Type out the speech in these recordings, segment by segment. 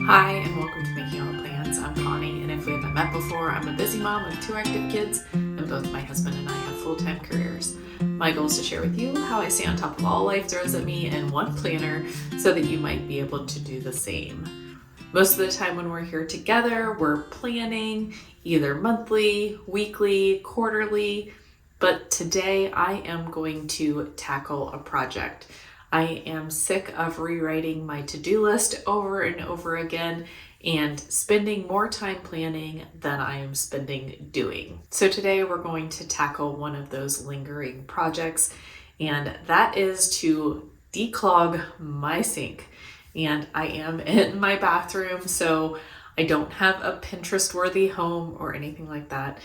Hi, and welcome to Making All the Plans. I'm Connie, and if we haven't met before, I'm a busy mom with two active kids, and both my husband and I have full-time careers. My goal is to share with you how I stay on top of all life throws at me in one planner so that you might be able to do the same. Most of the time when we're here together, we're planning either monthly, weekly, quarterly, but today I am going to tackle a project. I am sick of rewriting my to-do list over and over again and spending more time planning than I am spending doing. So today we're going to tackle one of those lingering projects, and that is to declog my sink. And I am in my bathroom, so I don't have a Pinterest worthy home or anything like that,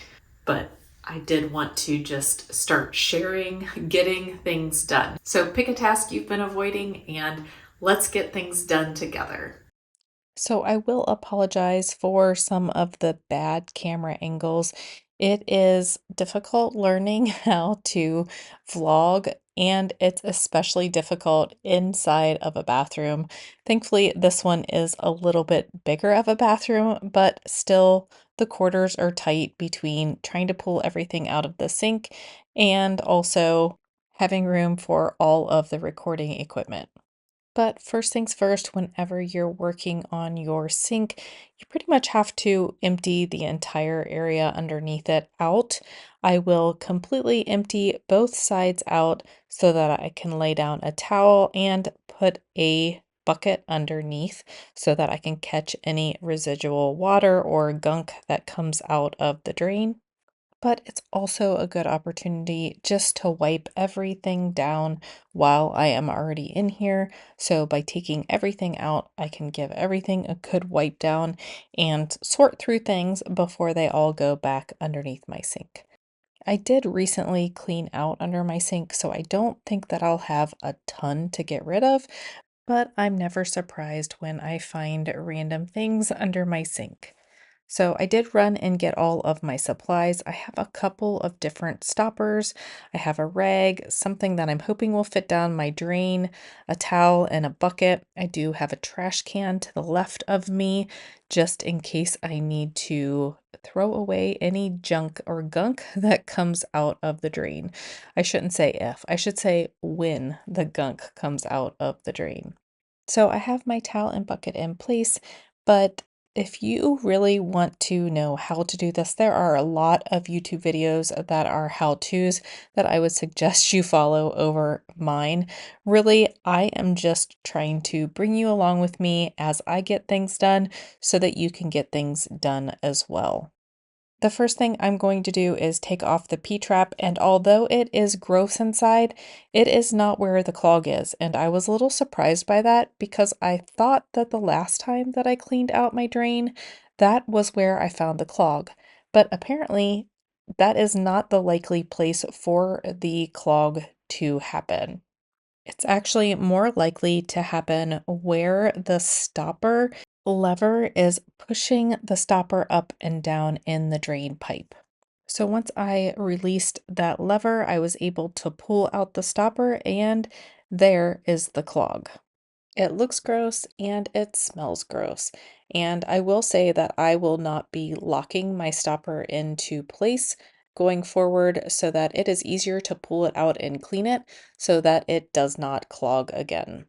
but I did want to just start sharing, getting things done. So pick a task you've been avoiding and let's get things done together. So I will apologize for some of the bad camera angles. It is difficult learning how to vlog, and it's especially difficult inside of a bathroom. Thankfully, this one is a little bit bigger of a bathroom, but still the quarters are tight between trying to pull everything out of the sink and also having room for all of the recording equipment. But first things first, whenever you're working on your sink, you pretty much have to empty the entire area underneath it out. I will completely empty both sides out so that I can lay down a towel and put a bucket underneath so that I can catch any residual water or gunk that comes out of the drain. But it's also a good opportunity just to wipe everything down while I am already in here. So by taking everything out, I can give everything a good wipe down and sort through things before they all go back underneath my sink. I did recently clean out under my sink, so I don't think that I'll have a ton to get rid of, but I'm never surprised when I find random things under my sink. So I did run and get all of my supplies. I have a couple of different stoppers. I have a rag, something that I'm hoping will fit down my drain, a towel, and a bucket. I do have a trash can to the left of me, just in case I need to throw away any junk or gunk that comes out of the drain. I shouldn't say if, I should say when the gunk comes out of the drain. So I have my towel and bucket in place, but if you really want to know how to do this, there are a lot of YouTube videos that are how-tos that I would suggest you follow over mine. Really, I am just trying to bring you along with me as I get things done so that you can get things done as well. The first thing I'm going to do is take off the P-trap, and although it is gross inside, it is not where the clog is, and I was a little surprised by that because I thought that the last time that I cleaned out my drain, that was where I found the clog. But apparently, that is not the likely place for the clog to happen. It's actually more likely to happen where the stopper lever is pushing the stopper up and down in the drain pipe. So once I released that lever, I was able to pull out the stopper, and there is the clog. It looks gross and it smells gross. And I will say that I will not be locking my stopper into place going forward so that it is easier to pull it out and clean it so that it does not clog again.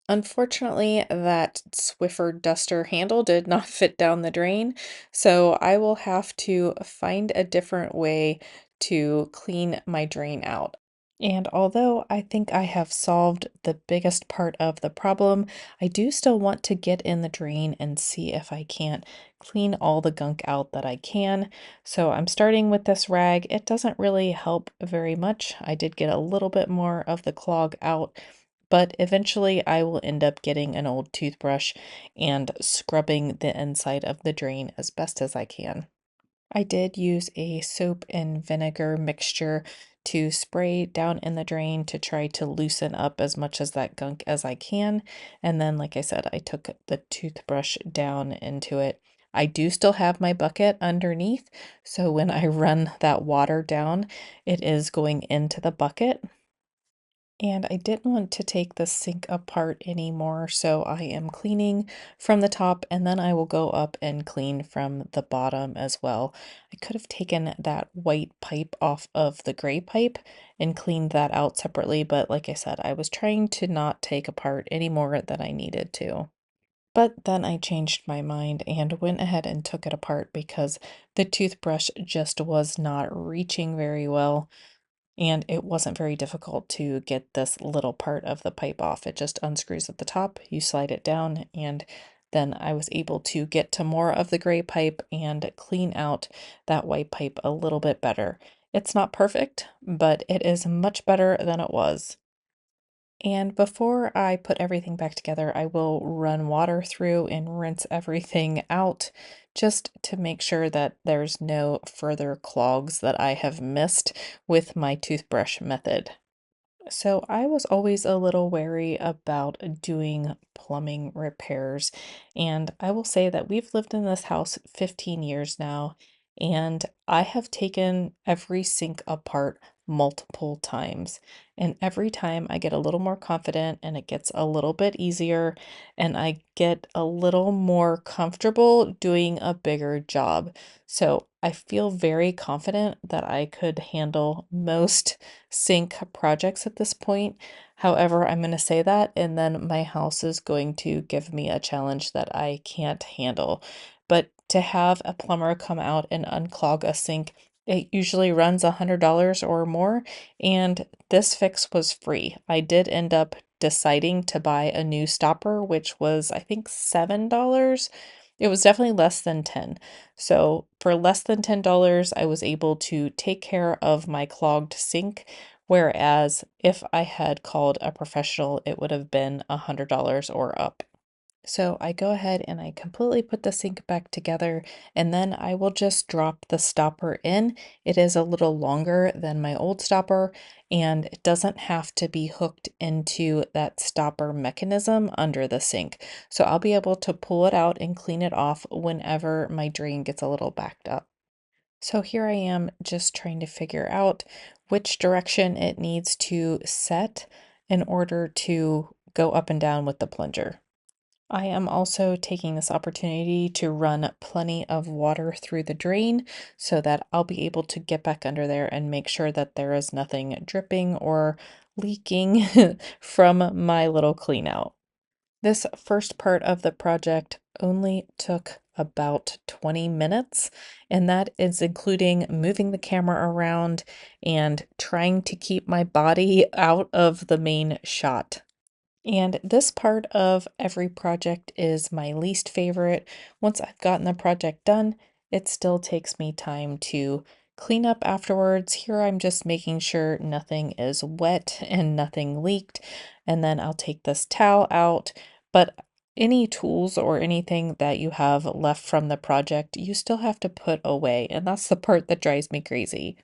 Unfortunately, that Swiffer duster handle did not fit down the drain, so I will have to find a different way to clean my drain out. And although I think I have solved the biggest part of the problem, I do still want to get in the drain and see if I can't clean all the gunk out that I can. So I'm starting with this rag. It doesn't really help very much. I did get a little bit more of the clog out, but eventually I will end up getting an old toothbrush and scrubbing the inside of the drain as best as I can. I did use a soap and vinegar mixture to spray down in the drain to try to loosen up as much as that gunk as I can. And then, like I said, I took the toothbrush down into it. I do still have my bucket underneath, so when I run that water down, it is going into the bucket. And I didn't want to take the sink apart anymore, so I am cleaning from the top and then I will go up and clean from the bottom as well. I could have taken that white pipe off of the gray pipe and cleaned that out separately, but like I said, I was trying to not take apart any more than I needed to. But then I changed my mind and went ahead and took it apart because the toothbrush just was not reaching very well. And it wasn't very difficult to get this little part of the pipe off. It just unscrews at the top, you slide it down, and then I was able to get to more of the gray pipe and clean out that white pipe a little bit better. It's not perfect, but it is much better than it was. And before I put everything back together, I will run water through and rinse everything out just to make sure that there's no further clogs that I have missed with my toothbrush method. So I was always a little wary about doing plumbing repairs. And I will say that we've lived in this house 15 years now, and I have taken every sink apart multiple times. And every time I get a little more confident and it gets a little bit easier, and I get a little more comfortable doing a bigger job. So I feel very confident that I could handle most sink projects at this point. However, I'm going to say that, and then my house is going to give me a challenge that I can't handle. But to have a plumber come out and unclog a sink, it usually runs $100 or more, and this fix was free. I did end up deciding to buy a new stopper, which was, I think, $7. It was definitely less than 10. So for less than $10, I was able to take care of my clogged sink. Whereas if I had called a professional, it would have been $100 or up. So I go ahead and I completely put the sink back together, and then I will just drop the stopper in. It is a little longer than my old stopper, and it doesn't have to be hooked into that stopper mechanism under the sink. So I'll be able to pull it out and clean it off whenever my drain gets a little backed up. So here I am just trying to figure out which direction it needs to set in order to go up and down with the plunger. I am also taking this opportunity to run plenty of water through the drain so that I'll be able to get back under there and make sure that there is nothing dripping or leaking from my little clean out. This first part of the project only took about 20 minutes, and that is including moving the camera around and trying to keep my body out of the main shot. And this part of every project is my least favorite. Once I've gotten the project done, it still takes me time to clean up afterwards. Here I'm just making sure nothing is wet and nothing leaked. And then I'll take this towel out. But any tools or anything that you have left from the project, you still have to put away. And that's the part that drives me crazy.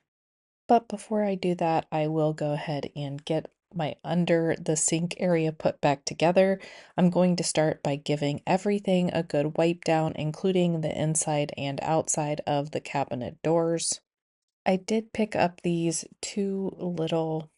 But before I do that, I will go ahead and get my under the sink area put back together. I'm going to start by giving everything a good wipe down, including the inside and outside of the cabinet doors. I did pick up these two little,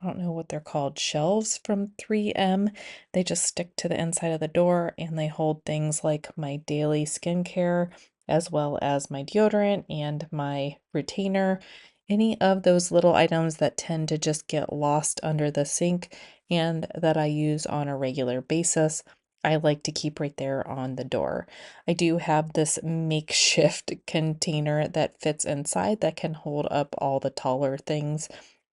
I don't know what they're called, shelves from 3M. They just stick to the inside of the door and they hold things like my daily skincare, as well as my deodorant and my retainer. Any of those little items that tend to just get lost under the sink and that I use on a regular basis, I like to keep right there on the door. I do have this makeshift container that fits inside that can hold up all the taller things,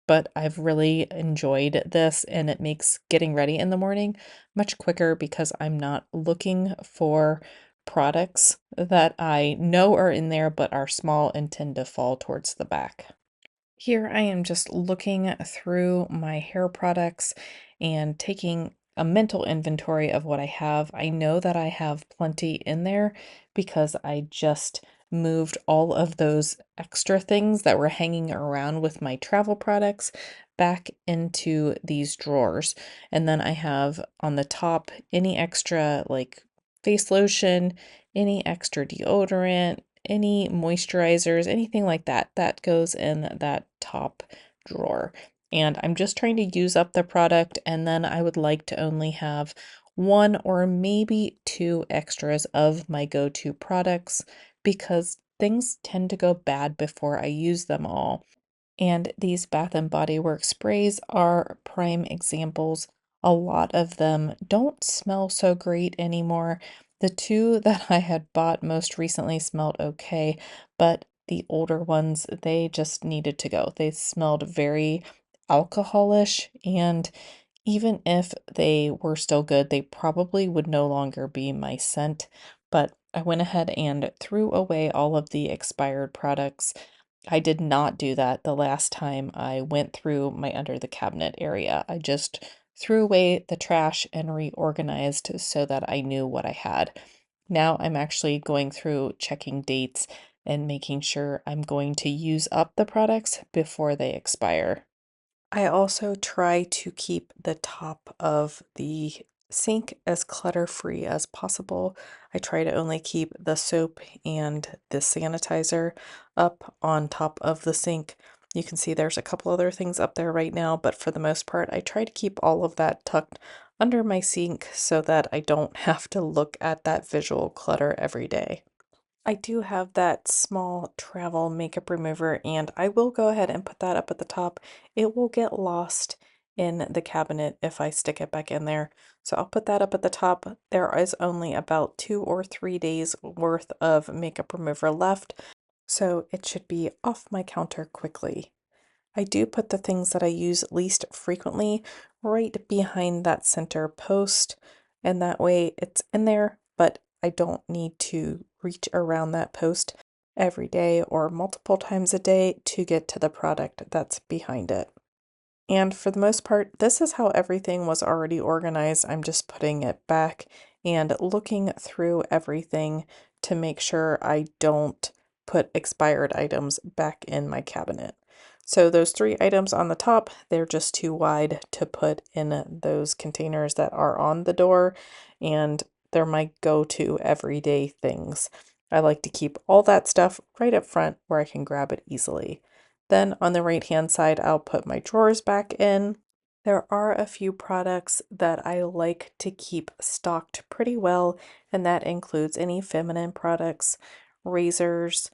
but I've really enjoyed this and it makes getting ready in the morning much quicker because I'm not looking for products that I know are in there but are small and tend to fall towards the back. Here I am just looking through my hair products and taking a mental inventory of what I have. I know that I have plenty in there because I just moved all of those extra things that were hanging around with my travel products back into these drawers. And then I have on the top any extra like face lotion, any extra deodorant, any moisturizers, anything like that, that goes in that top drawer. and I'm just trying to use up the product, and then I would like to only have one or maybe two extras of my go-to products because things tend to go bad before I use them all. And these Bath and Body Works sprays are prime examples. A lot of them don't smell so great anymore. The two that I had bought most recently smelled okay, but the older ones, they just needed to go. They smelled very alcoholish, and even if they were still good, they probably would no longer be my scent. But I went ahead and threw away all of the expired products. I did not do that the last time I went through my under the cabinet area. I just threw away the trash and reorganized so that I knew what I had. Now I'm actually going through checking dates and making sure I'm going to use up the products before they expire. I also try to keep the top of the sink as clutter-free as possible. I try to only keep the soap and the sanitizer up on top of the sink. You can see there's a couple other things up there right now, but for the most part, I try to keep all of that tucked under my sink so that I don't have to look at that visual clutter every day. I do have that small travel makeup remover, and I will go ahead and put that up at the top. It will get lost in the cabinet if I stick it back in there. So I'll put that up at the top. There is only about 2 or 3 days worth of makeup remover left, so it should be off my counter quickly. I do put the things that I use least frequently right behind that center post, and that way it's in there, but I don't need to reach around that post every day or multiple times a day to get to the product that's behind it. And for the most part, this is how everything was already organized. I'm just putting it back and looking through everything to make sure I don't put expired items back in my cabinet. So those 3 items on the top, they're just too wide to put in those containers that are on the door, and they're my go-to everyday things. I like to keep all that stuff right up front where I can grab it easily. Then on the right hand side, I'll put my drawers back in. There are a few products that I like to keep stocked pretty well, and that includes any feminine products, razors,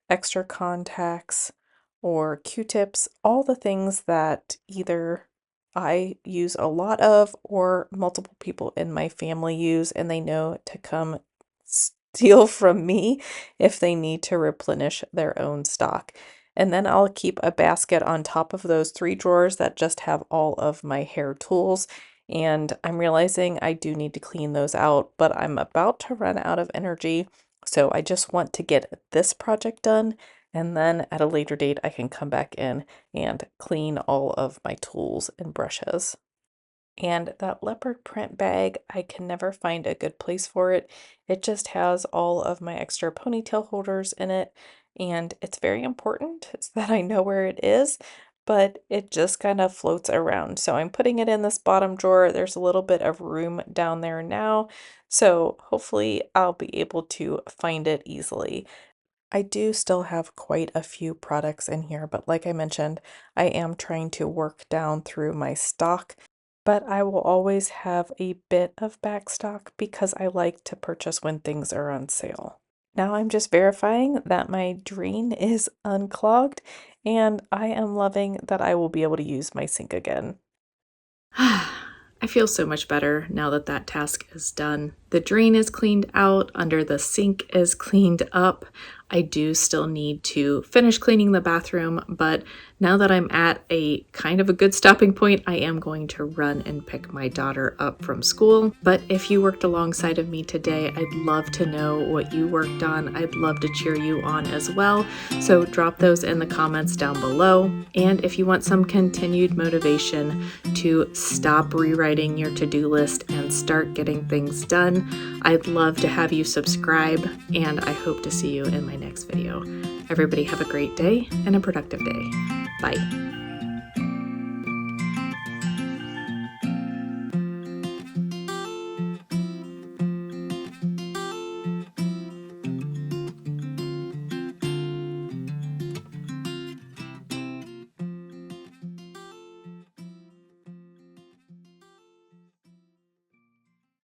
extra contacts, or Q-tips, all the things that either I use a lot of or multiple people in my family use, and they know to come steal from me if they need to replenish their own stock. And then I'll keep a basket on top of those 3 drawers that just have all of my hair tools. And I'm realizing I do need to clean those out, but I'm about to run out of energy. So I just want to get this project done, and then at a later date, I can come back in and clean all of my tools and brushes. And that leopard print bag, I can never find a good place for it. It just has all of my extra ponytail holders in it, and it's very important that I know where it is, but it just kind of floats around. So I'm putting it in this bottom drawer. There's a little bit of room down there now, so hopefully I'll be able to find it easily. I do still have quite a few products in here, but like I mentioned, I am trying to work down through my stock, but I will always have a bit of back stock because I like to purchase when things are on sale. Now I'm just verifying that my drain is unclogged, and I am loving that I will be able to use my sink again. I feel so much better now that that task is done. The drain is cleaned out, under the sink is cleaned up. I do still need to finish cleaning the bathroom, but now that I'm at a kind of a good stopping point, I am going to run and pick my daughter up from school. But if you worked alongside of me today, I'd love to know what you worked on. I'd love to cheer you on as well. So drop those in the comments down below. And if you want some continued motivation to stop rewriting your to-do list and start getting things done, I'd love to have you subscribe, and I hope to see you in my next video. Everybody have a great day and a productive day. Bye.